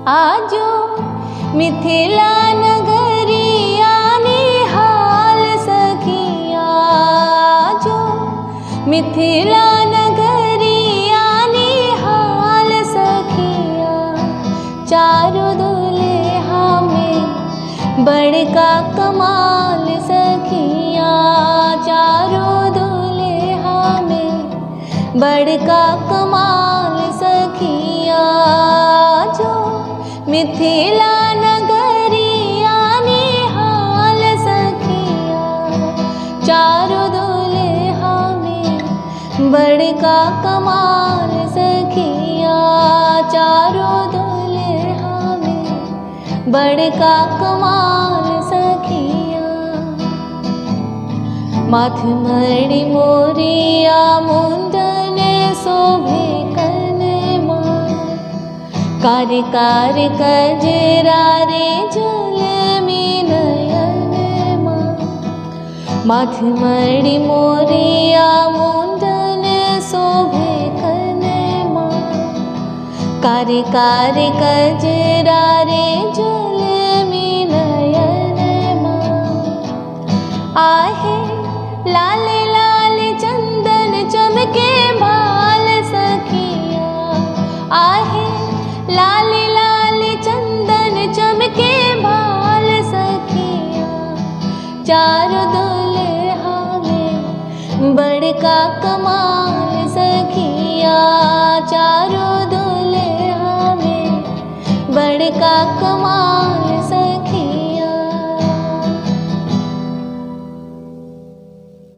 आजो मिथिला नगरिया निहाल सखिया, आजो मिथिला नगरिया निहाल सखिया। चारों दुल्हा में बड़का कमाल सखिया, चारों दुल्हा में बड़का कमाल सखिया। जो मिथिला नगरिया निहाल सखिया, चारों दुल्हा में बड़का कमाल सखिया, चारों दुल्हा में बड़का कमाल सखिया। माथ मणि मोरिया मुंडन शोभे कनमा, कार कार कजरा रे झलमी नयनमा। माथ मणि मोरिया मुंडन शोभे कनमा, कार कार कजरा रे झलमी नयनमा। आहे लाल लाल चंदन चमके बाल सखिया, आहे लाल लाल चंदन चमके बाल सखिया। चारों दुल्हा में बड़का कमाल सखिया, चारों दुल्हा में बड़का कमाल